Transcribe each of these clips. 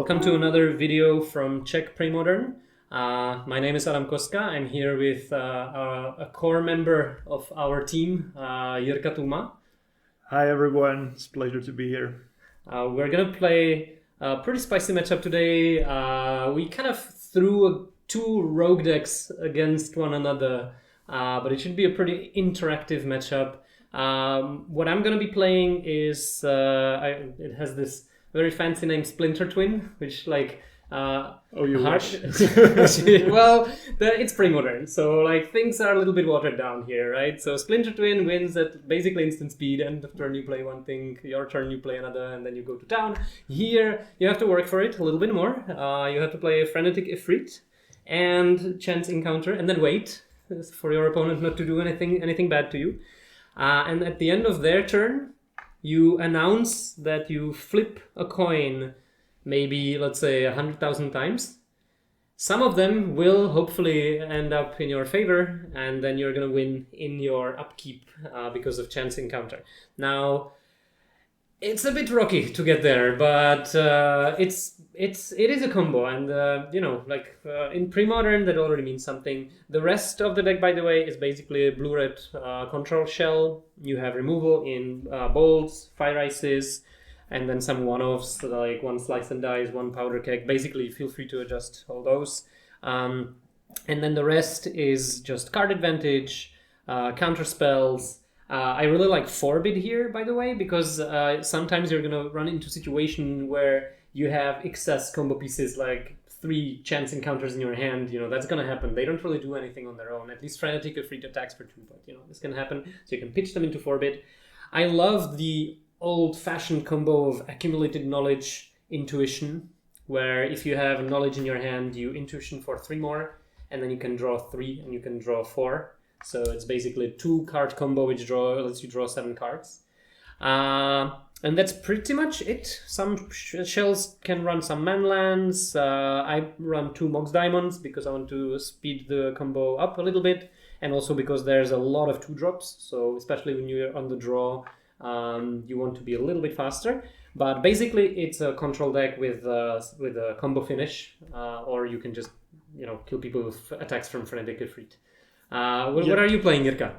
Welcome to another video from Czech Premodern. My name is Koska. I'm here with a core member of our team, Jiří Tůma. Hi everyone, it's a pleasure to be here. We're gonna play a pretty spicy matchup today. We kind of threw two rogue decks against one another, but it should be a pretty interactive matchup. What I'm gonna be playing is, it has this very fancy name, Splinter Twin, which like... you wish. Well, it's Premodern, so like things are a little bit watered down here, right? So Splinter Twin wins at basically instant speed. End of turn you play one thing, your turn you play another, and then you go to town. Here you have to work for it a little bit more. You have to play a Frenetic Ifrit and Chance Encounter, and then wait for your opponent not to do anything bad to you. And at the end of their turn, you announce that you flip a coin maybe, let's say, 100,000 times. Some of them will hopefully end up in your favor, and then you're going to win in your upkeep because of Chance Encounter. Now, it's a bit rocky to get there, but it is a combo, and in Premodern that already means something. The rest of the deck, by the way, is basically a blue-red control shell. You have removal in bolts, fire ices, and then some one-offs like one slice and dice, one powder keg. Basically, feel free to adjust all those. And then the rest is just card advantage, counter spells. I really like Forbid here, by the way, because sometimes you're going to run into a situation where you have excess combo pieces like 3 chance encounters in your hand. You know, that's going to happen. They don't really do anything on their own. At least Frenetic Ifrit attacks for 2, but this can happen. So you can pitch them into Forbid. I love the old-fashioned combo of accumulated knowledge, intuition, where if you have knowledge in your hand, you intuition for 3 more, and then you can draw 3 and you can draw 4. So it's basically a 2-card combo which lets you draw 7 cards. And that's pretty much it. Some shells can run some manlands. I run 2 Mox Diamonds because I want to speed the combo up a little bit, and also because there's a lot of 2-drops. So especially when you're on the draw, you want to be a little bit faster. But basically it's a control deck with a combo finish, or you can just kill people with attacks from Frenetic Ifrit. What are you playing, Jirka?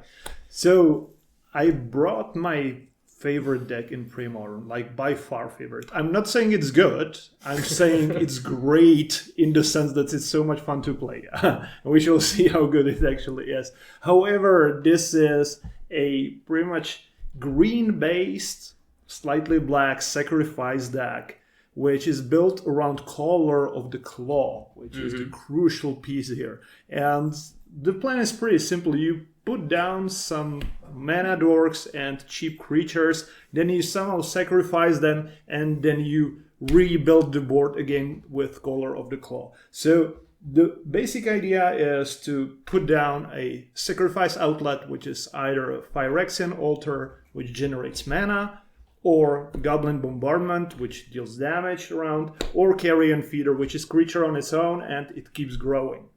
So I brought my favorite deck in Premodern, like by far favorite. I'm not saying it's good. I'm saying it's great in the sense that it's so much fun to play. We shall see how good it actually is. However, this is a pretty much green-based, slightly black sacrifice deck, which is built around Color of the Claw, which is the crucial piece here. And the plan is pretty simple. You put down some mana dorks and cheap creatures, then you somehow sacrifice them, and then you rebuild the board again with Color of the Claw. So the basic idea is to put down a sacrifice outlet, which is either a Phyrexian Altar, which generates mana, or Goblin Bombardment, which deals damage around, or Carrion Feeder, which is creature on its own and it keeps growing.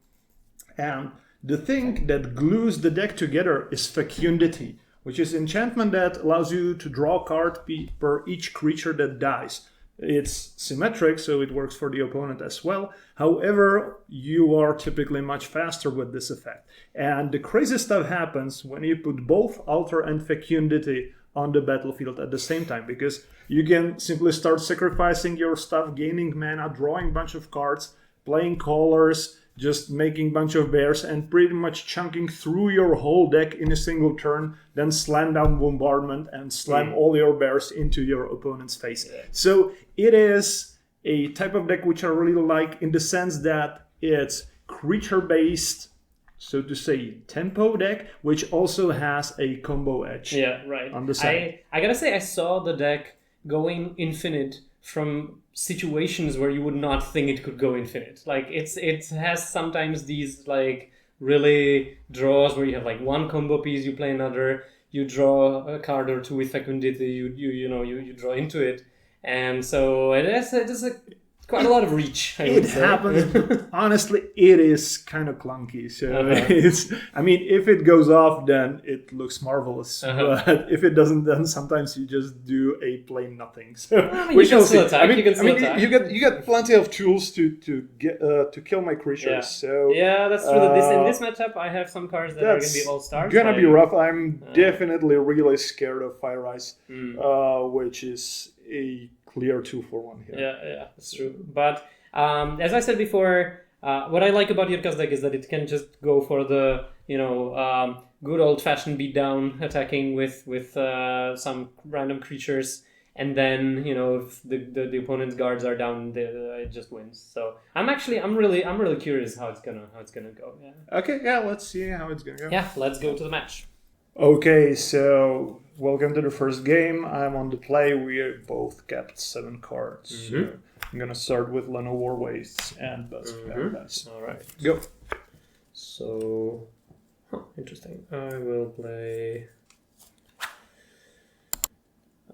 And the thing that glues the deck together is Fecundity, which is enchantment that allows you to draw a card per each creature that dies. It's symmetric, so it works for the opponent as well. However, you are typically much faster with this effect. And the crazy stuff happens when you put both Altar and Fecundity on the battlefield at the same time, because you can simply start sacrificing your stuff, gaining mana, drawing a bunch of cards, playing colors, just making a bunch of bears, and pretty much chunking through your whole deck in a single turn, then slam down Bombardment and slam all your bears into your opponent's face. So it is a type of deck which I really like in the sense that it's creature-based, so to say, tempo deck, which also has a combo edge. Yeah, right. On the side. I gotta say, I saw the deck going infinite from situations where you would not think it could go infinite. Like it has sometimes these like really draws where you have like one combo piece, you play another, you draw a card or 2 with Fecundity, you draw into it, and so it is a quite a lot of reach. It happens, but honestly, it is kind of clunky. So if it goes off, then it looks marvelous. But if it doesn't, then sometimes you just do a plain nothing. So you can still attack. You get plenty of tools to kill my creatures. Yeah. So yeah, that's true. In this matchup, I have some cards that are going to be all stars. Gonna be rough. I'm definitely really scared of Fire Ice, which is a clear 2-for-1 here. Yeah, that's true. But as I said before, what I like about Jirka's deck is that it can just go for the good old-fashioned beatdown, attacking with some random creatures, and then if the opponent's guards are down, it just wins. So I'm really curious how it's gonna go. Yeah. Okay, yeah, let's see how it's gonna go. Yeah, let's go to the match. Okay, so welcome to the first game. I'm on the play. We both kept 7 cards. So I'm gonna start with Lenovo Wastes and Buzz Paradise. All right, go. So, interesting. I will play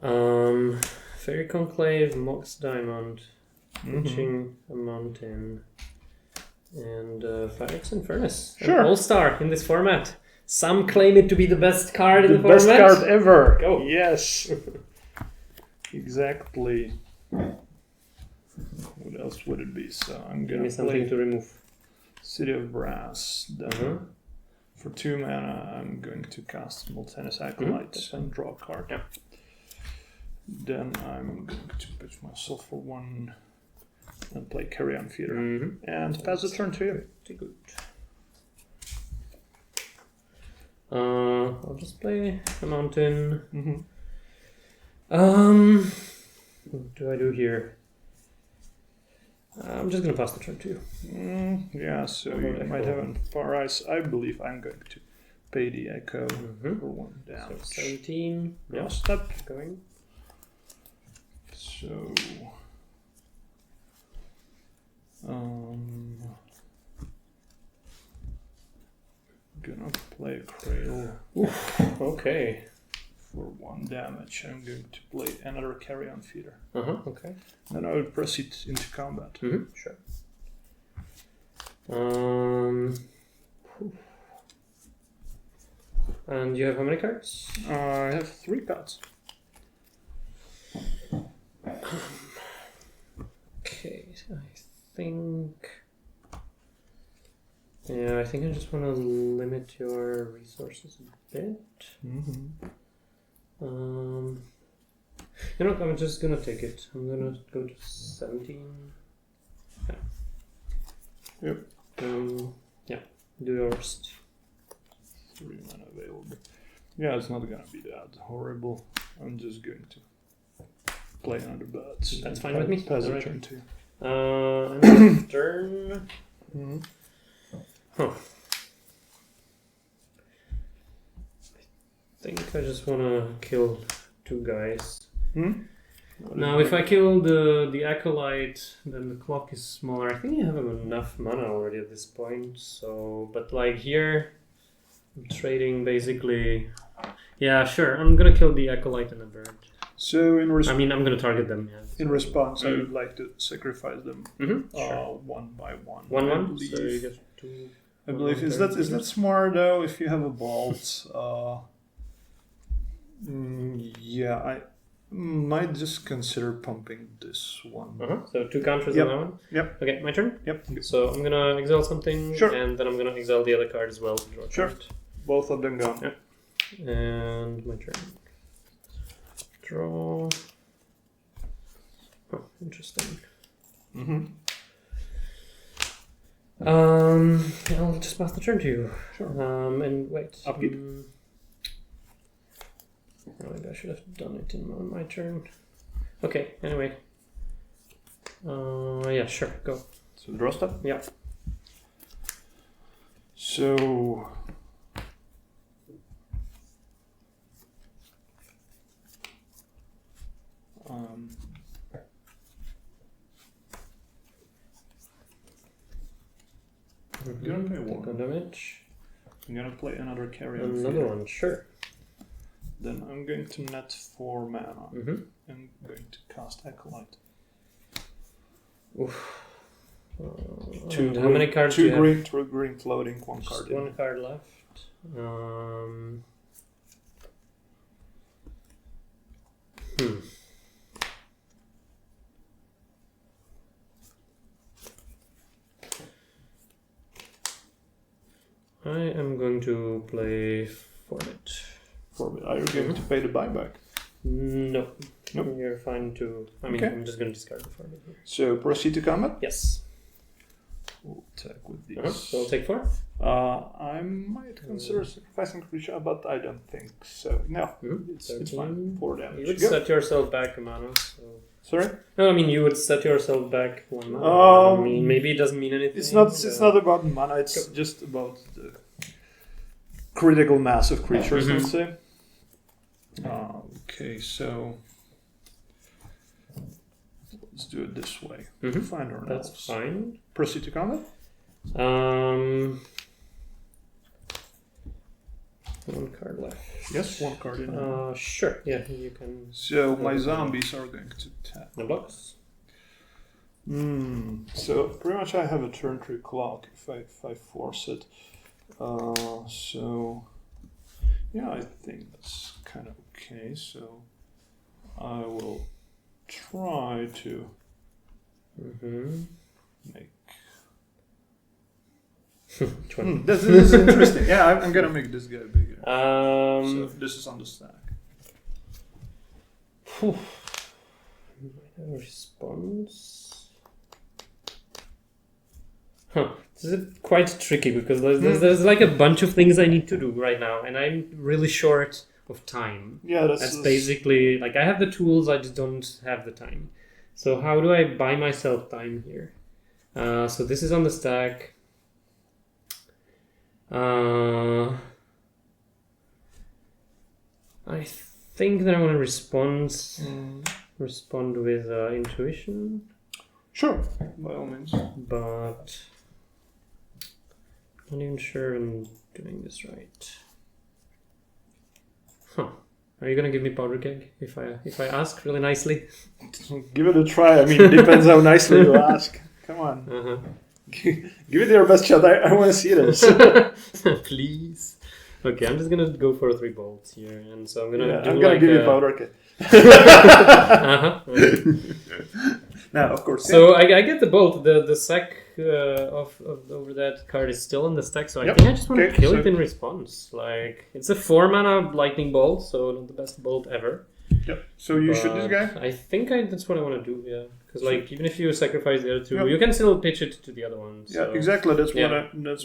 Fairy Conclave, Mox Diamond, Reaching a Mountain, and Phyrex Infernus. Sure. An all-star in this format. Some claim it to be the best card in the format. The best card ever. Go. Yes. Exactly. What else would it be? So I'm Give gonna me something to remove. City of Brass. Then for 2 mana, I'm going to cast Multennis Acolyte and draw a card. Yeah. Then I'm going to pitch myself for 1 and play Carrion Feeder. And pass the turn to you. Pretty good. I'll just play a mountain. What do I do here? I'm just gonna pass the turn to you. Yeah, so you might have a Far Ice. I believe I'm going to pay the Echo for 1 damage. So 17. Yeah, step. Going. So gonna play Cradle. Okay. For 1 damage, I'm going to play another Carrion Feeder. Okay. Then I will proceed into combat. Sure. And you have how many cards? I have 3 cards. Okay, I think I just want to limit your resources a bit. I'm just gonna take it. I'm gonna go to 17. Yep. Yeah. Do your worst. 3 mana available. Yeah, it's not gonna be that horrible. I'm just going to play another birds. That's fine with me. Pass a turn to you. And turn. I think I just want to kill 2 guys. Now, if I kill the Acolyte, then the clock is smaller. I think I have enough mana already at this point. So, but like here, I'm trading basically. Yeah, sure. I'm gonna kill the Acolyte and the bird. So in response, I'm gonna target them. Yeah. In response, I would like to sacrifice them sure. 1 by 1. 1/1. So you get 2. I believe is that smart though? If you have a bolt, yeah, I might just consider pumping this one. So 2 counters on that one. Yep. Okay, my turn. Yep. So I'm gonna exile something, Sure. and then I'm gonna exile the other card as well to draw a card. Both of them gone. Yep. And my turn. Draw. Oh, interesting. I'll just pass the turn to you. Sure. And wait. Upkeep. Maybe I should have done it on my turn. Okay, anyway. Yeah, sure, go. So draw step? Yeah. So I'm gonna pay 1 damage. I'm gonna play another Carrion Another Feeder. one, sure. Then I'm going to net 4 mana. Mm-hmm. I'm going to cast Acolyte. Oof. Two And how many cards do Two you have? green, two green floating, one Just card. one in. card left. I am going to play Forbit. Are you going to pay the buyback? No. Nope. You're fine to... I mean, Okay. I'm just going to discard the Forbit here. So proceed to combat. Yes. We'll attack with these. So I'll take 4. I might consider sacrificing creature, but I don't think so. No, it's fine. 4 damage. You would Go. set yourself back a mana, so... Sorry? No, I mean, you would set yourself back 1 mana. I mean, maybe it doesn't mean anything. It's not about mana. It's just about the critical mass of creatures. Let's say. Okay, so let's do it this way. Find our That's elves. fine. Proceed to combat. One card left. Yes, one card in. Sure. Yeah, you can. So my zombies are going to attack. The blocks. So pretty much I have a turn 3 clock if I force it. So yeah, I think that's kind of okay. So I will try to make. Which one? This is interesting. Yeah, I'm gonna make this guy bigger. So this is on the stack. Response. This is quite tricky because there's like a bunch of things I need to do right now, and I'm really short of time. Yeah, that's basically like I have the tools, I just don't have the time. So how do I buy myself time here? So this is on the stack. I think that I want to respond with intuition. Sure, by all means. But I'm not even sure I'm doing this right. Are you gonna give me powder keg if I ask really nicely? Give it a try. I mean, it depends how nicely you ask. Come on. Give it your best shot. I want to see this. Please. Okay, I'm just gonna go for 3 bolts here, and so I'm gonna. I'm gonna give you powder keg. Now, of course. So I get the bolt. The sack of over that card is still in the stack, so I think I just want to kill it in response. Like it's a 4 mana lightning bolt, so not the best bolt ever. Yep. So you shoot this guy. I think that's what I want to do. Yeah, because like even if you sacrifice the other 2, you can still pitch it to the other one. So. Yeah, exactly. That's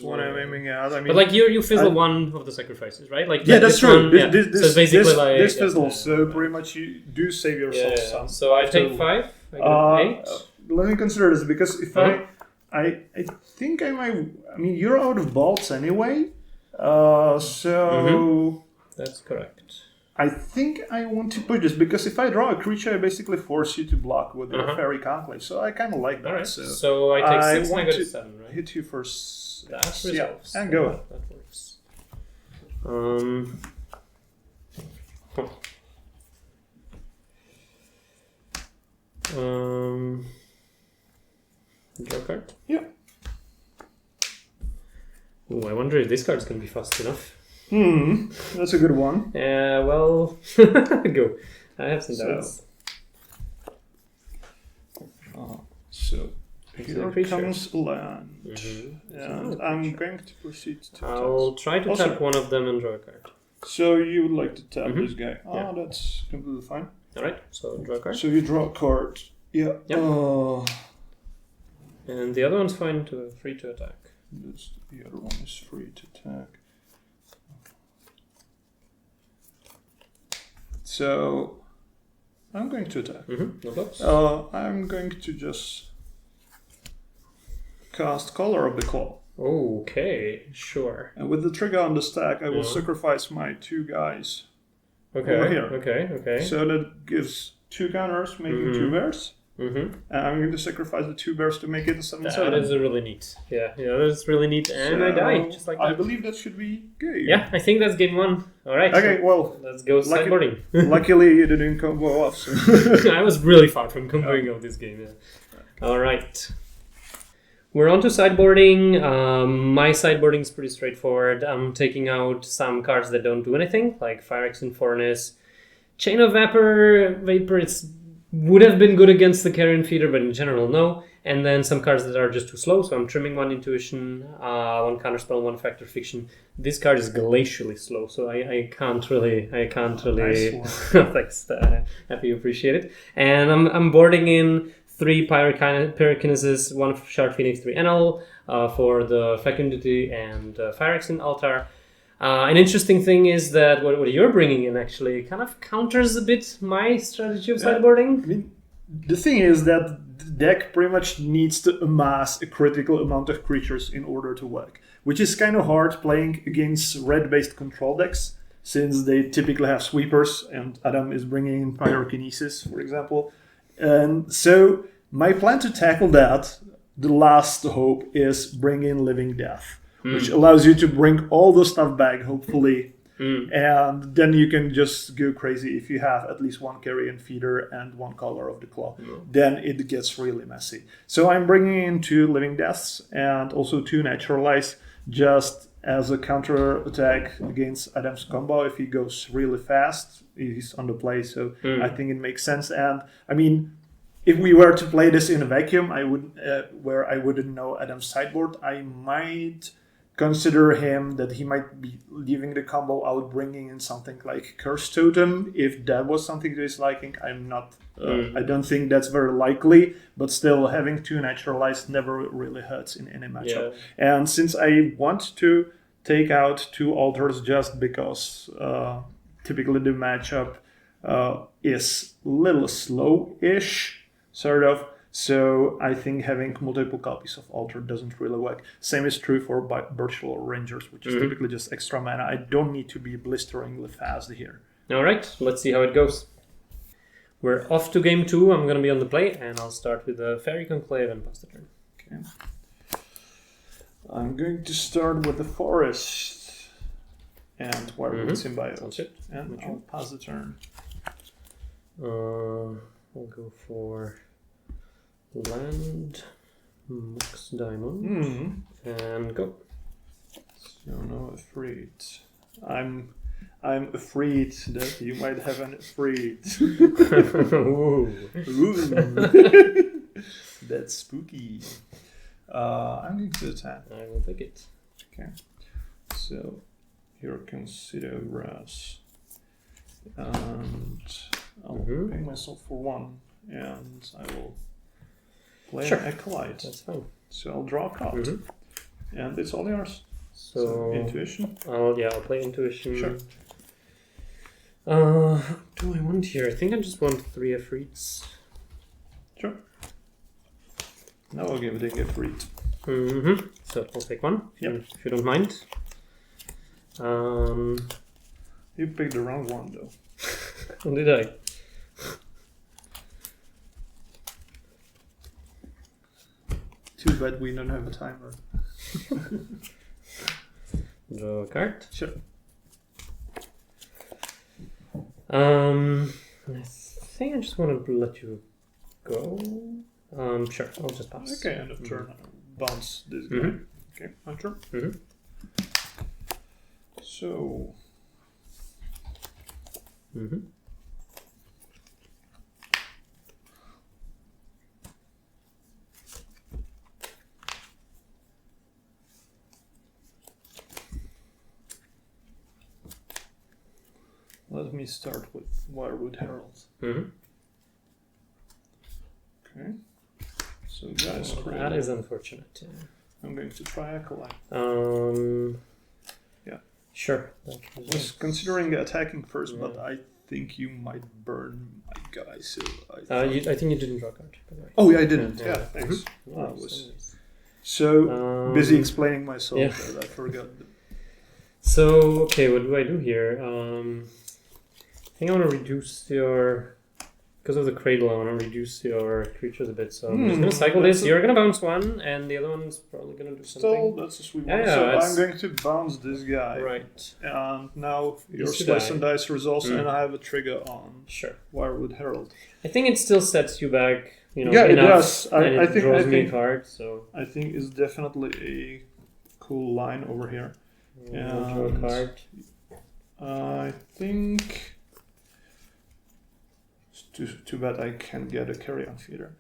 what I'm aiming at. I mean, but like you fizzle one of the sacrifices, right? Like that's true. One, so basically like this fizzles. So pretty much you do save yourself some. So I take 5. I get 8. Let me consider this because if I think I might. I mean, you're out of bolts anyway. So that's correct. I think I want to push this because if I draw a creature, I basically force you to block with your Fairy Conclave. So I kind of like that. All right. So I take 6 and I go to 7, right? Hit you for 6. That resolves. And go. That works. Draw card? Yeah. Ooh, I wonder if this card's gonna be fast enough. That's a good one. Well, go. I have some doubts. So here comes land. And I'm going to proceed to I'll try to tap one of them and draw a card. So you would like to tap this guy. That's completely fine. Alright, so draw a card. So you draw a card. Yeah. Yep. And the other one's fine, free to attack. The other one is free to attack. So I'm going to attack. No blocks. I'm going to just cast Color of the Claw. Okay, sure. And with the trigger on the stack, I will sacrifice my 2 guys over here. Okay. So that gives 2 counters, making 2 bears. And I'm going to sacrifice the 2 bears to make it a 7/7. That is really neat. Yeah, that's really neat. And so I died just like that. I believe that should be good. Yeah, I think that's game 1. All right. Okay, so well, let's go sideboarding. Luckily, you didn't combo off. So. I was really far from comboing of this game. Yeah. All right. We're on to sideboarding. My sideboarding is pretty straightforward. I'm taking out some cards that don't do anything, like Phyrexian Furnace. Chain of Vapor, it would have been good against the Carrion Feeder, but in general, no. And then some cards that are just too slow, so I'm trimming 1 Intuition, 1 Counterspell, 1 Factor Fiction. This card is glacially slow, so I can't really. Nice Thanks, happy you appreciate it. And I'm boarding in 3 Pyrokinesis, 1 Shard Phoenix, 3 NL for the Fecundity and Phyrexian Altar. An interesting thing is that what you're bringing in actually kind of counters a bit my strategy of sideboarding. I mean, the thing is that the deck pretty much needs to amass a critical amount of creatures in order to work, which is kind of hard playing against red-based control decks, since they typically have sweepers, and Adam is bringing in Pyrokinesis, for example. And so my plan to tackle that, the last hope, is bring in Living Death, which allows you to bring all the stuff back, hopefully. And then you can just go crazy if you have at least 1 Carrion Feeder and 1 Color of the Claw. Then it gets really messy. So I'm bringing in 2 Living Deaths and also 2 Naturalize, just as a counter attack against Adam's combo. If he goes really fast, he's on the play, so I think it makes sense. And I mean, if we were to play this in a vacuum, where I wouldn't know Adam's sideboard, I might consider him that he might be leaving the combo out, bringing in something like Curse Totem, if that was something to his liking. I'm not. I don't think that's very likely, but still, having 2 Naturalized never really hurts in any matchup. Yeah. And since I want to take out 2 altars just because typically the matchup is a little slow-ish, sort of. So I think having multiple copies of Altar doesn't really work. Same is true for Virtual Rangers, which is typically just extra mana. I don't need to be blisteringly fast here. All right, let's see how it goes. We're off to game 2. I'm going to be on the play, and I'll start with the Fairy Conclave and pass the turn. Okay. I'm going to start with the Forest and Wirewood Symbiote. And I'll pass the turn. We'll go for Land, Mox Diamond, and go. So no afraid. I'm afraid that you might have an afraid. Ooh. That's spooky. I'm going to attack. I will take it. Okay. So here comes Sideboard. And I'll pay myself for 1, and I will play an Acolyte. That's fine. So I'll draw a card. And it's all yours. So Intuition? I'll play Intuition. Sure. What do I want here? I think I just want 3 Efreets. Sure. Now I'll give it a Efreet. So I'll take 1, if you don't mind. You picked the wrong one, though. Or did I? Too bad we don't have a timer. Draw a card. Sure. I think I just want to let you go. Sure, I'll just pass. Okay, end of turn. Bounce this guy. Okay, my turn. So. Let me start with Wirewood Herald. Okay. So guys, that is unfortunate. Yeah. I'm going to try Acolyte. Yeah. Sure. I was considering attacking first, but I think you might burn my guy. So I think you didn't draw a card. By the way. Oh yeah, I didn't. Yeah, thanks. I was so busy explaining myself that I forgot. So okay, what do I do here? I think I want to reduce your, because of the cradle, I want to reduce your creatures a bit. So I'm just going to cycle this. You're going to bounce 1, and the other one's probably going to do something. Still, that's a sweet one. So I'm going to bounce this guy. Right. And now your Slice and Dice resolves, and I have a trigger on Wirewood Herald. I think it still sets you back Yeah, it does. I think draws me a think card. So I think it's definitely a cool line over here. I'll draw a card. I think it's too bad I can't get a carry-on feeder.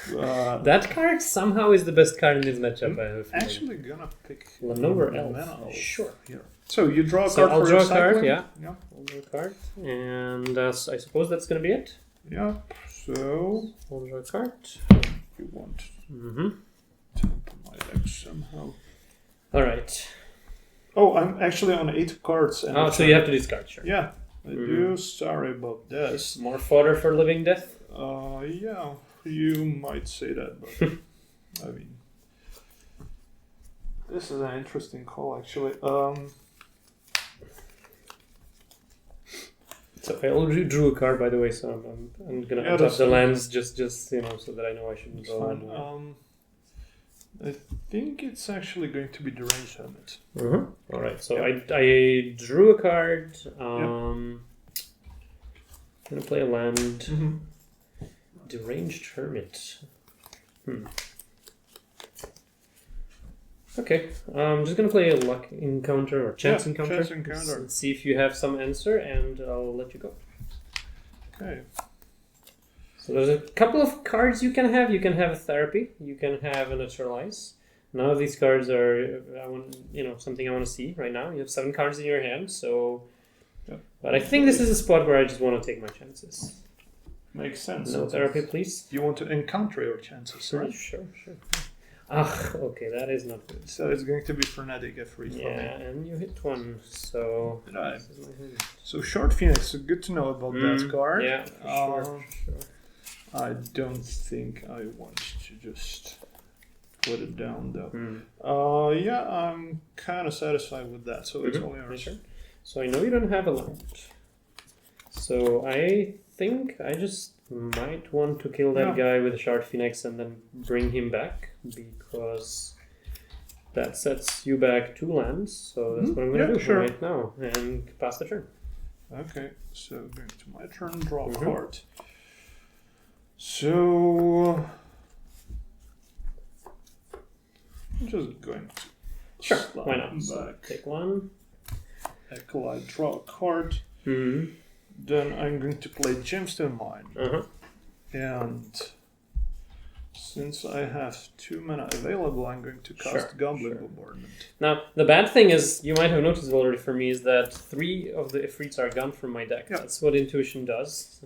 That card somehow is the best card in this matchup. I have actually gonna pick Lenover Elf. Sure. Here. So you draw a So card I'll for draw a recycling? card. Yeah. Yeah. I'll draw a card, and I suppose that's gonna be it. Yeah. So I'll draw a card. you want Mm-hmm. to put my deck somehow. All right. Oh, I'm actually on 8 cards. And Oh, so you have to discard. Sure. Yeah, I do. Sorry about this. More fodder for living death. Yeah, you might say that, but I mean, this is an interesting call, actually. So I already drew a card, by the way, so I'm gonna untap the lands just so that I know I shouldn't draw one. I think it's actually going to be Deranged Hermit. All right, so I drew a card. I'm gonna play a land. Deranged Hermit. Okay, I'm just gonna play a luck encounter or chance encounter. Chance encounter. Let's see if you have some answer, and I'll let you go. Okay. So there's a couple of cards you can have. You can have a therapy. You can have a neutralize. None of these cards are something I want to see right now. You have 7 cards in your hand, so. Yep. But I think this is a spot where I just want to take my chances. Makes sense. No therapy, please. You want to encounter your chances, right? Sure. Okay, that is not good. So it's going to be frenetic if we and you hit one, so. Did I? So Short Phoenix, so good to know about that card. Yeah, for sure. I don't think I want to just put it down though. Yeah, I'm kind of satisfied with that, so it's all yours. Sure. So I know you don't have a land. So I think I just might want to kill that guy with a Shard Phoenix and then bring him back, because that sets you back 2 lands. So that's what I'm going to do right now and pass the turn. Okay, so going to my turn, draw a card. So I'm just going to why not? So take 1. Acolyte, draw a card. Then I'm going to play Gemstone Mine. And since I have 2 mana available, I'm going to cast Goblin Bombardment. Now, the bad thing is, you might have noticed already for me, is that 3 of the Ifrits are gone from my deck. Yeah. That's what Intuition does.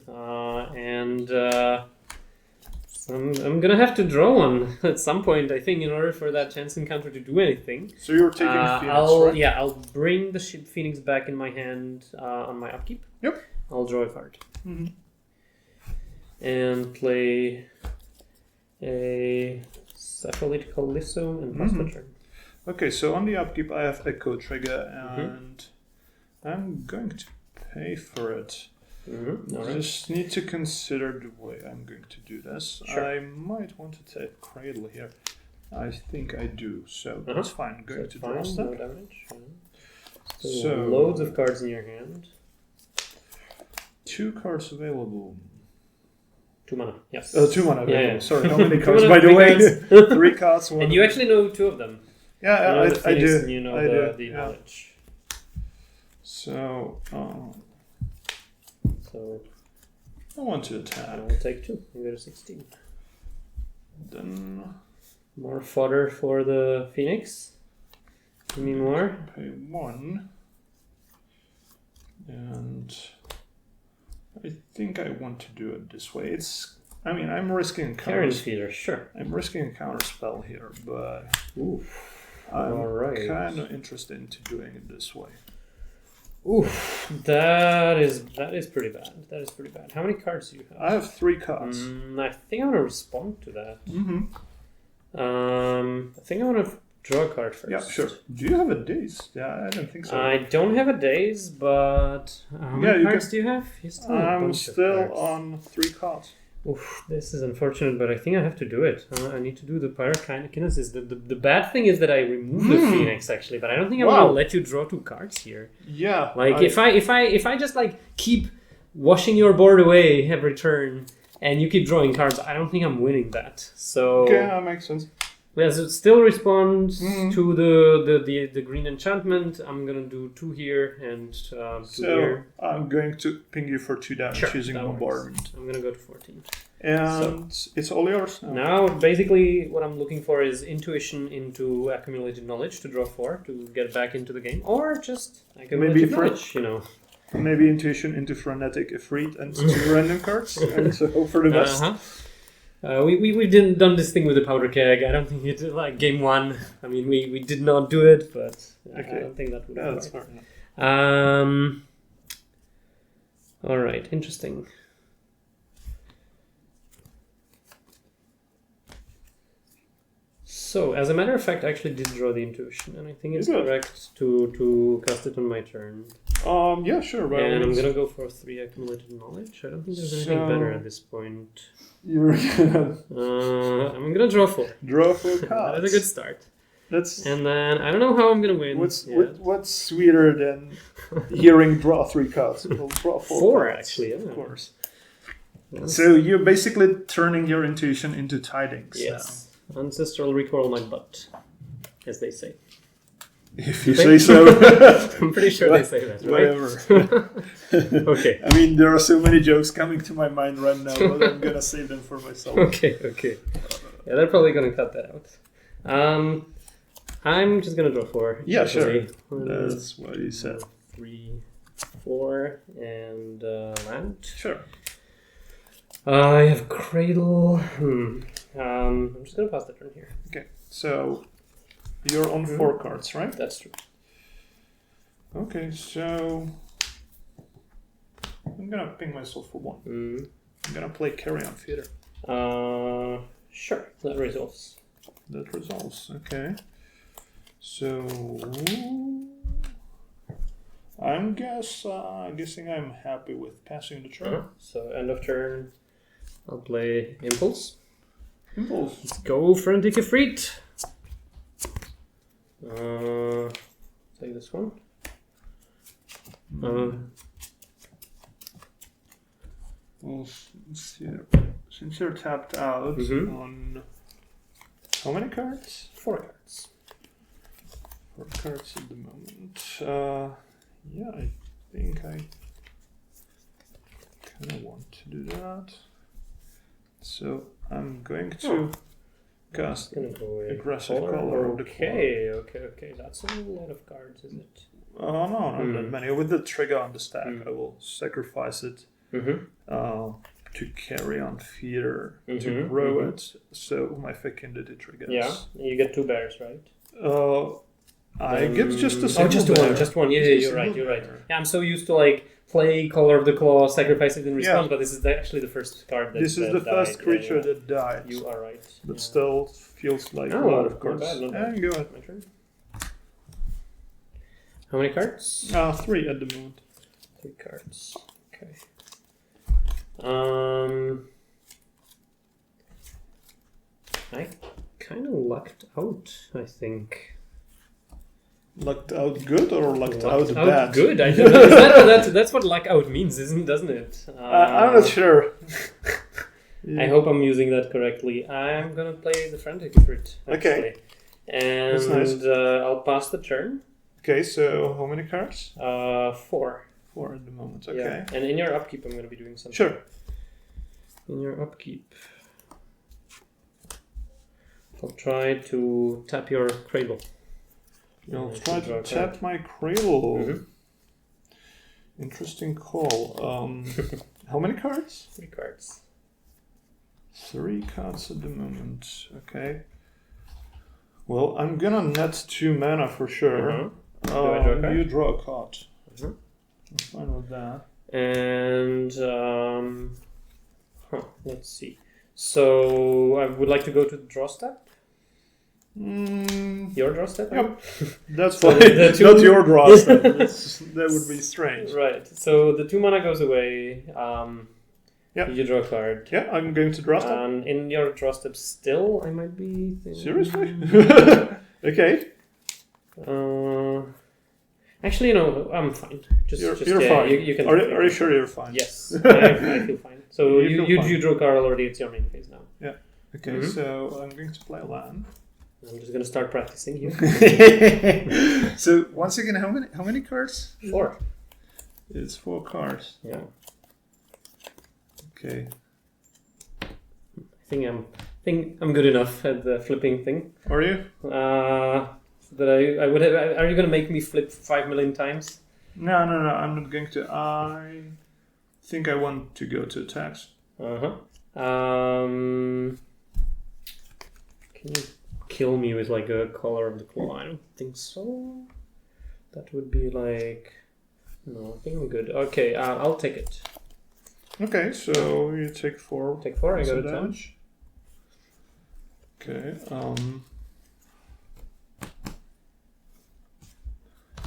So I'm gonna have to draw one at some point, I think, in order for that chance encounter to do anything. So you're taking Phoenix, right? Yeah, I'll bring the Phoenix back in my hand on my upkeep. Yep. I'll draw a card. And play a Cephalid Calisso and pass the turn. Okay, so on the upkeep I have Echo Trigger, and I'm going to pay for it. I just need to consider the way I'm going to do this. I might want to take Cradle here. I think I do, so that's fine. I'm going to draw stuff. No damage. So loads of cards in your hand. 2 cards available. 2 mana, yes. 2 mana available. Yeah. Sorry, how many cards, by the way? 3 cards. And you actually know 2 of them. Yeah, I do. And you know the knowledge. So, so I want to attack. I'll take 2. You go to 16. Then more fodder for the Phoenix. Give me more. Pay 1. And I think I want to do it this way. I'm risking a counter. Feeder, sure. I'm risking a counter spell here, but I'm kind of interested into doing it this way. Oof, that is pretty bad. That is pretty bad. How many cards do you have? I have 3 cards. I think I want to respond to that. I think I want to draw a card first. Yeah, sure. Do you have a daze? Yeah, I don't think so. I don't have a daze, but how many cards do you have? I'm still on 3 cards. Oof, this is unfortunate, but I think I have to do it. I need to do the Pyrokinesis. The bad thing is that I remove the Phoenix, actually, but I don't think I'm going to let you draw 2 cards here. Yeah. Like, if I just, like, keep washing your board away every turn, and you keep drawing cards, I don't think I'm winning that. So Okay, that makes sense. yes, it still responds to the green enchantment. I'm gonna do 2 here and 2 So here. I'm going to ping you for 2 damage using that bombardment. works. I'm gonna go to 14. And it's all yours now. Now, basically, what I'm looking for is intuition into accumulated knowledge to draw 4 to get back into the game, or just accumulated knowledge, you know. Maybe intuition into frenetic Ifrit and 2 random cards, and so hope for the best. We've done this thing with the powder keg. I don't think it like game 1. I mean, we did not do it, but I don't think that would. Yeah, that's fair enough. All right, interesting. So, as a matter of fact, I actually did draw the intuition, and I think it's correct to cast it on my turn. Yeah, sure. And I'm gonna go for 3 accumulated knowledge. I don't think there's anything better at this point. You're gonna I'm gonna draw 4. draw 4 cards. That's a good start. That's And then I don't know how I'm gonna win. what's sweeter than hearing draw 3 cards? We'll draw 4 cards, actually, yeah. of course. Yes. So you're basically turning your intuition into tidings. Yes. Ancestral recoil my butt, as they say. Now. If you say so. I'm pretty sure they say that, right? Whatever. Okay. I mean, there are so many jokes coming to my mind right now, but I'm gonna save them for myself. Okay. Yeah, they're probably gonna cut that out. I'm just gonna draw 4. Yeah, actually. sure. That's what you said. 3, 4, and land. Sure. I have Cradle. I'm just gonna pass the turn here. Okay, so you're on 4 cards, right? That's true. Okay, so I'm gonna ping myself for 1. I'm gonna play Carry On Theater. Sure, that resolves. That resolves, okay. So I'm guessing I'm happy with passing the turn. So end of turn, I'll play Impulse. Impulse. Let's go Frantic Ifrit. Take this one. Well, since you're tapped out on how many cards? 4 cards. 4 cards at the moment. Yeah, I think I kind of want to do that. So I'm going to cast aggressive color of the Okay. That's a lot of cards, isn't it? Oh no, not that many. With the trigger on the stack, I will sacrifice it to Carry On Theater to grow it. So my fecundity triggers. Yeah, you get 2 bears, right? I get just a single just one. Yeah, you're right. Yeah, I'm so used to like play Color of the Claw, sacrifice it in response, but this is actually the first card that This is the first creature that died. You are right. But still feels like a lot of cards. Not bad. Go ahead. My turn. How many cards? 3 at the moment. 3 cards. Okay. I kind of lucked out, I think. Lucked out good or lucked out bad? Good. I don't know. That's what luck out means, doesn't it? I'm not sure. I hope I'm using that correctly. I'm gonna play the Frantic Ifrit. Okay. And that's nice. I'll pass the turn. Okay, so how many cards? 4. 4 at the moment, okay. Yeah. And in your upkeep, I'm gonna be doing something. Sure. In your upkeep, I'll try to tap your Cradle. You'll try to tap my Cradle. Interesting call. How many cards? 3 cards. 3 cards at the moment. Okay. Well, I'm gonna net 2 mana for sure. Do I draw a card? You draw a card. I'm fine with that. And let's see. So I would like to go to the draw step. Your draw step? Yep. That's So fine. the 2 Not your draw step. That would be strange. Right. So the 2 mana goes away. You draw a card. Yeah, I'm going to draw step. In your draw step still, I might be... Seriously? Okay. Actually, no, I'm fine. You're fine. You can Are you sure you're fine? Yes, I feel fine. So You feel you fine. draw a card already. It's your main phase now. Yeah. Okay, so I'm going to play a land. I'm just gonna start practicing here. So once again, how many cards? 4. It's 4 cards. Yeah. Okay. I think I'm good enough at the flipping thing. Are you? That I would have. Are you gonna make me flip 5 million times? No. I'm not going to. I think I want to go to attacks. Can you kill me with like a color of the claw? I don't think so. That would be like. No, I think I'm good. Okay, I'll take it. Okay, so you take 4. Take 4. I got some it down. damage. Okay.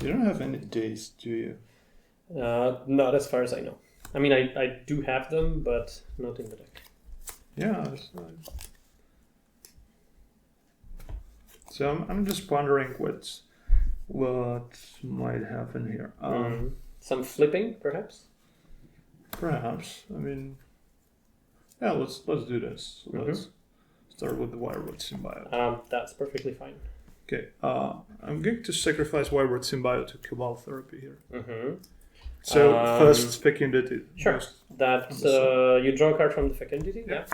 You don't have any days, do you? Not as far as I know. I mean, I do have them, but not in the deck. Yeah. So I'm just wondering what might happen here. Some flipping, perhaps. Perhaps. I mean, yeah. Let's do this. Let's start with the Wirewood Symbiote. That's perfectly fine. Okay. I'm going to sacrifice Wirewood Symbiote to Cabal Therapy here. So first fecundity. Sure. That you draw a card from the fecundity. Yeah.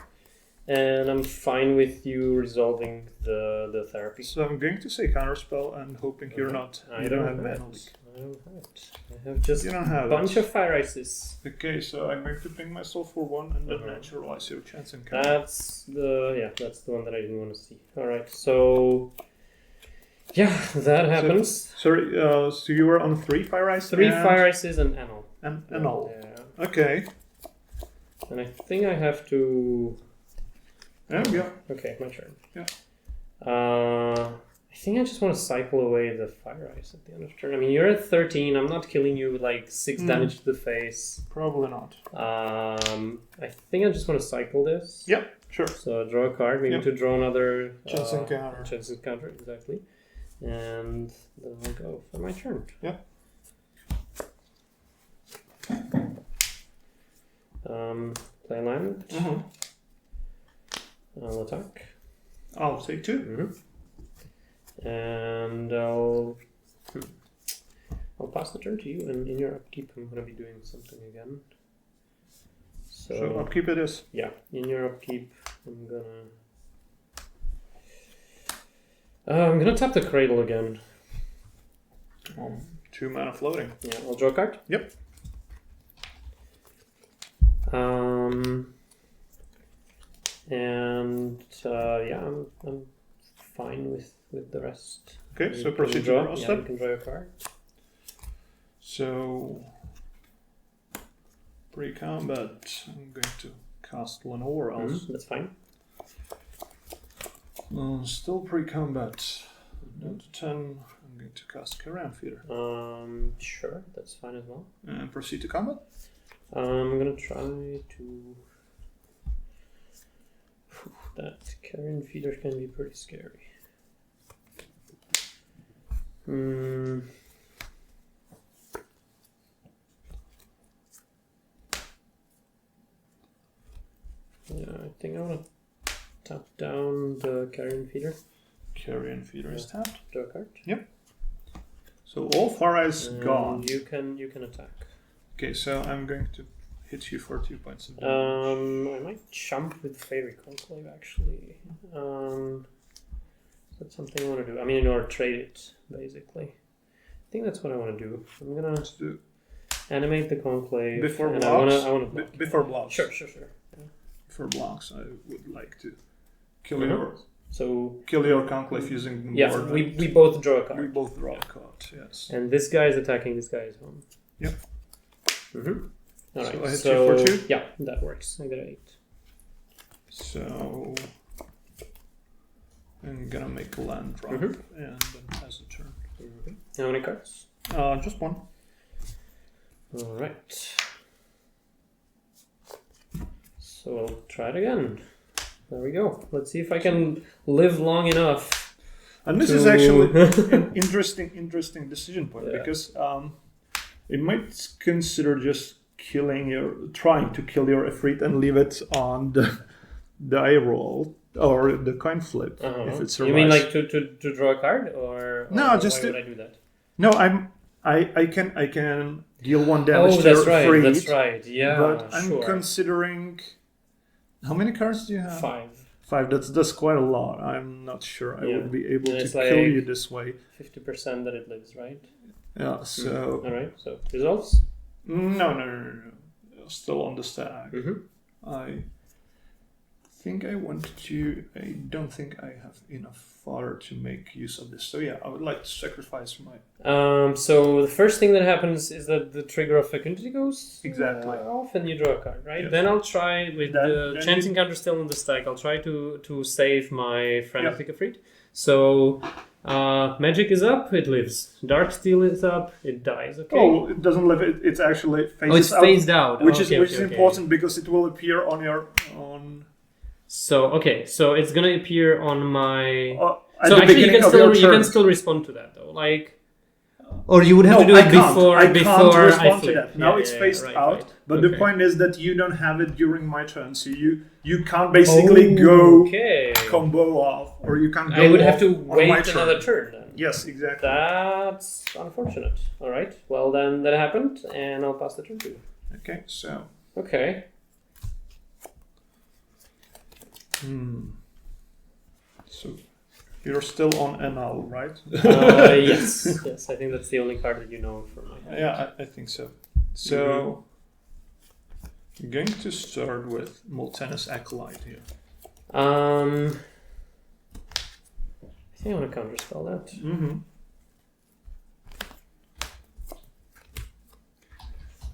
And I'm fine with you resolving the therapy. So I'm going to say counterspell and hoping you're not. You don't have mana leak. I don't have it. I have just You don't have a bunch it. of fire ices. Okay, so I'm going to ping myself for 1 and then naturalize your chance encounter. That's the one that I didn't want to see. All right, so yeah, that happens. Sorry, so you were on 3 fire ice. 3 fire ices and Anal. And all. Yeah. Okay. And I think I have to. Yeah. Okay, my turn. Yeah. I think I just want to cycle away the fire ice at the end of turn. I mean, you're at 13. I'm not killing you with like 6 damage to the face. Probably not. I think I just want to cycle this. Yep, sure. So draw a card. Maybe to draw another Chance encounter. Chance encounter, exactly. And then I'll go for my turn. Yep. Play land. I'll attack. I'll take 2. And I'll pass the turn to you, and in your upkeep I'm going to be doing something again. So upkeep it is. Yeah, in your upkeep I'm gonna tap the cradle again. 2 mana floating. Yeah, I'll draw a card. Yep. And I'm fine with the rest. Okay, You so can proceed to draw. draw Yeah, step. you can draw a card. So pre-combat, I'm going to cast Lenore else. That's fine. Still pre-combat. Down to 10. I'm going to cast Carrion Feeder. Sure, that's fine as well. And proceed to combat. I'm gonna try to. That carrion feeder can be pretty scary. Yeah, I think I want to tap down the carrion feeder. Carrion Feeder is tapped. Draw a card. Yep. So all far eyes gone. You can attack. Okay, so I'm going to hit you for 2 points of damage. I might jump with Fairy Conclave actually. That's something I want to do. I mean, or trade it basically. I think that's what I want to do. I'm gonna animate the Conclave Before and blocks. I want to Before blocks. Sure. Yeah. Before blocks, I would like to kill your So Conclave using the board. we both draw a card. We both draw a card. Yes. And this guy is attacking this guy as well. Yep. All right. So I hit you for 2? Yeah, that works. I got 8. So I'm gonna make a land drop and then pass a turn. How many cards? Just 1. All right. So I'll try it again. There we go. Let's see if I can live long enough. And this is actually an interesting decision point because it might consider just trying to kill your Efreet and leave it on the die roll or the coin flip if it survives. You mean like to draw a card, or no? Just why would I do that? No, I can deal 1 damage to that's your right. Efreet. That's right. Yeah, but I'm considering. How many cards do you have? 5. 5. That's quite a lot. I'm not sure I would be able to like kill you this way. 50% that it lives, right? Yeah. So. All right. So results. No. Still on the stack. Mm-hmm. I think I want to. I don't think I have enough fodder to make use of this. So yeah, I would like to sacrifice my. So the first thing that happens is that the trigger of fecundity goes off, and you draw a card, right? Yes. Then I'll try with the chance encounter still on the stack. I'll try to save my frantic Efreet. So. Magic is up, it lives. Dark Steel is up, it dies. Okay. Oh, it doesn't live. It's actually phases it's phased out, which is important because it will appear on your on. So it's gonna appear on my. So actually, you can still respond to that though, like. Or you would have to do it before I respond flip. to that. Now it's phased out, right. But the point is that you don't have it during my turn, so you can't basically go combo off, or you can't go. I would have to wait another turn then. Yes, exactly. That's unfortunate. All right. Well, then that happened, and I'll pass the turn to you. Okay. So. Okay. So. You're still on NL, right? Yes. I think that's the only card that you know from my hand. Yeah, I think so. So, I'm going to start with Moltenus Acolyte here. I think I want to counterspell that. Mm-hmm.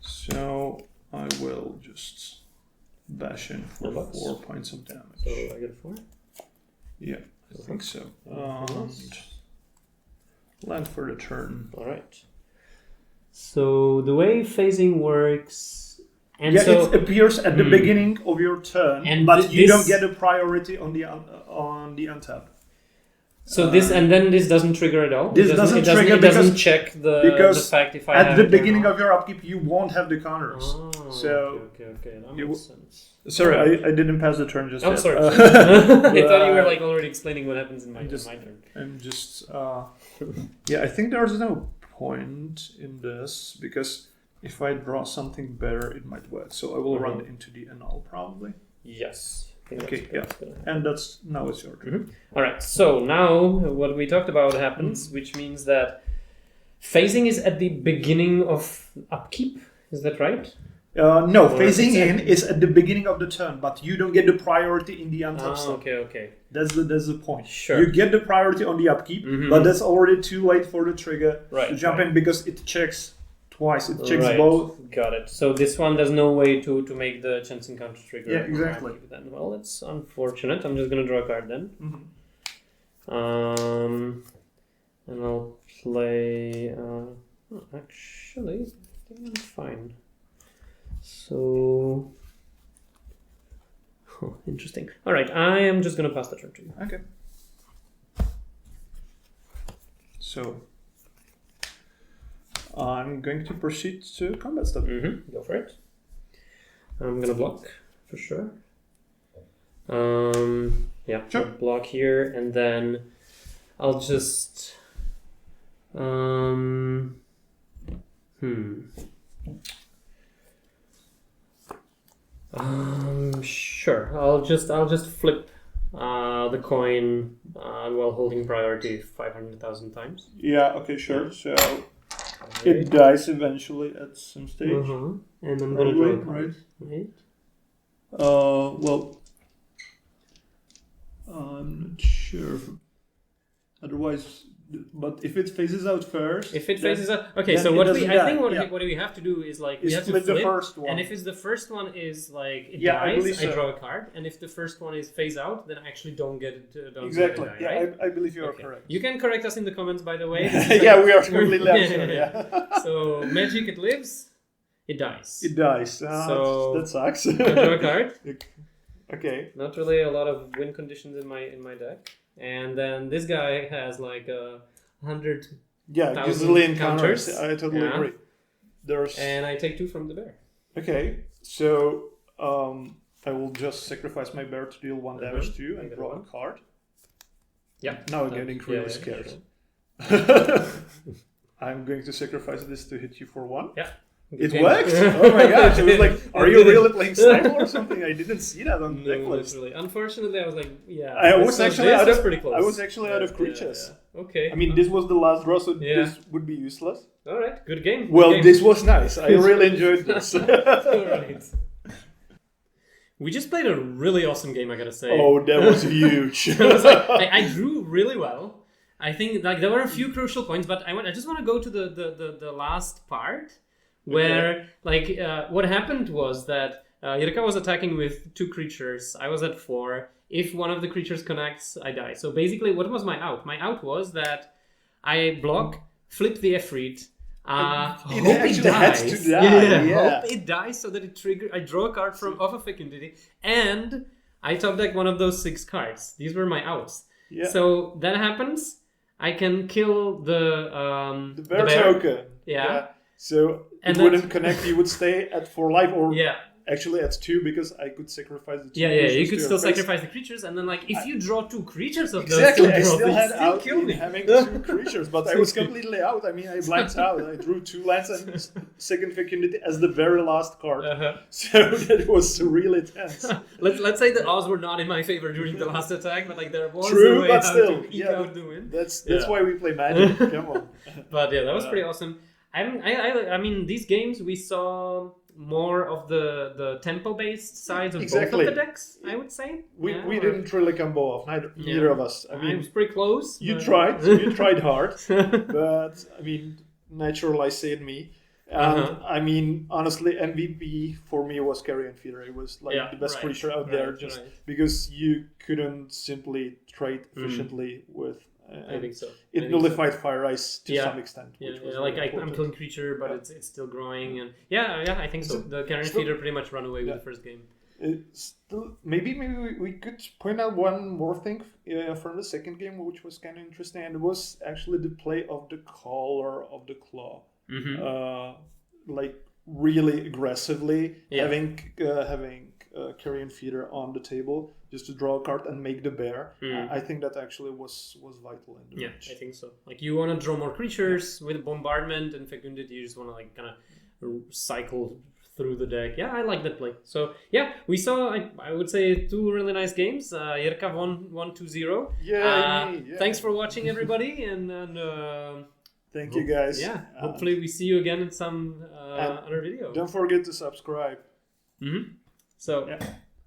So, I will just bash in for 4 points of damage. So, I get 4? Yeah. I think so. Land for the turn. All right. So the way phasing works, it appears at the beginning of your turn, but you don't get a priority on the untap. So this doesn't trigger at all. This doesn't trigger it doesn't check the fact if I have at the beginning of your upkeep you won't have the counters. Oh, so okay, that makes sense. Sorry, I didn't pass the turn just yet. Sorry. I thought you were like already explaining what happens in my turn. I'm just I think there's no point in this because if I draw something better, it might work. So I will run into the NL probably. Yes. Okay, yeah. And now it's your turn. Mm-hmm. All right. So now what we talked about happens, which means that phasing is at the beginning of upkeep. Is that right? No, phasing in is at the beginning of the turn, but you don't get the priority in the untap stuff. Okay. That's the point. Sure. You get the priority on the upkeep, but that's already too late for the trigger to jump in because it checks twice. It checks both. Got it. So this one, there's no way to make the chance encounter trigger. Yeah, exactly. Then. Well, that's unfortunate. I'm just going to draw a card then. And I'll play... actually, I think I'm fine. So... interesting. All right, I am just going to pass the turn to you. Okay. So... I'm going to proceed to combat stuff. Go for it. I'm gonna block for sure. Sure. I'll block here, and then I'll just sure. I'll just flip the coin while holding priority 500,000 times. Yeah. Okay. Sure. So. It dies eventually at some stage. And I'm gonna draw a card. Right? Well, I'm not sure. Otherwise, but if it phases out first. If it phases out, okay. So what we have to do is like we have to flip the first one. And if the first one is like it dies, I draw a card. And if the first one is phase out, then I actually don't get it. Exactly. Die, yeah, right? I believe you are correct. You can correct us in the comments, by the way. Yeah, we are completely absurd. Yeah. So magic, it lives, it dies. It dies. So that sucks. I draw a card. Okay. Not really a lot of win conditions in my deck. And then this guy has like 100 gazillion counters. I totally agree. And I take 2 from the bear. Okay, so I will just sacrifice my bear to deal 1 damage to you and draw a card. Yeah. Now I'm getting really scared. Sure. I'm going to sacrifice this to hit you for 1. Yeah. It worked? Oh my gosh! I was like, are you really playing Sideboard or something? I didn't see that on the Decklists. Literally. Unfortunately, I was like, I was actually out of pretty close. I was actually out of creatures. Yeah. Okay. I mean, this was the last draw, so this would be useless. All right. Good game. Well, Good game. this was nice. I really enjoyed this. All right. We just played a really awesome game, I gotta say. Oh, that was huge. It was like, I drew really well. I think like there were a few crucial points, but I just want to go to the last part where what happened was that Jirka was attacking with 2 creatures. I was at 4. If one of the creatures connects, I die. So basically, what was my out? My out was that I block, flip the Efreet. Hope it dies. Yeah. Hope it dies so that it triggers. I draw a card off of Fecundity, and I top deck one of those 6 cards. These were my outs. Yeah. So that happens. I can kill the bear token. Yeah. So it wouldn't connect. You would stay at 4 life, or actually at 2 because I could sacrifice the 2 creatures. You could still sacrifice the creatures, and then if you draw 2 creatures of those, I still had out having 2 creatures, but I was completely out. I mean, I blanked out. I drew 2 lands and second Fecundity as the very last card. So that was really tense. Let's say the odds were not in my favor during the last attack, but there was a way but still, to eke out the win. That's why we play Magic. Come on. But that was pretty awesome. I mean, these games we saw more of the tempo-based sides of both of the decks, I would say. We didn't really combo off, neither of us. I mean, it was pretty close. You tried hard, but I mean, natural I say me. And I mean, honestly, MVP for me was Carrion Feeder. It was the best creature out there, just because you couldn't simply trade efficiently with. I think so. It nullified Fire Ice to some extent. I'm killing creature, but it's still growing, and I think so. The Carrion Feeder pretty much run away with the first game. Maybe we could point out one more thing from the second game, which was kind of interesting, and it was actually the play of the Caller of the Claw, really aggressively having Carrion Feeder on the table just to draw a card and make the bear. I think that actually was vital in the match. I think so. You want to draw more creatures with Bombardment and Fecundity. You just want to kind of cycle through the deck. I like that play. So we saw I would say 2 really nice games. Jirka won 2-0. Thanks for watching, everybody, and thank you guys. Hopefully we see you again in some other video. Don't forget to subscribe. So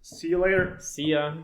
see you later. See ya.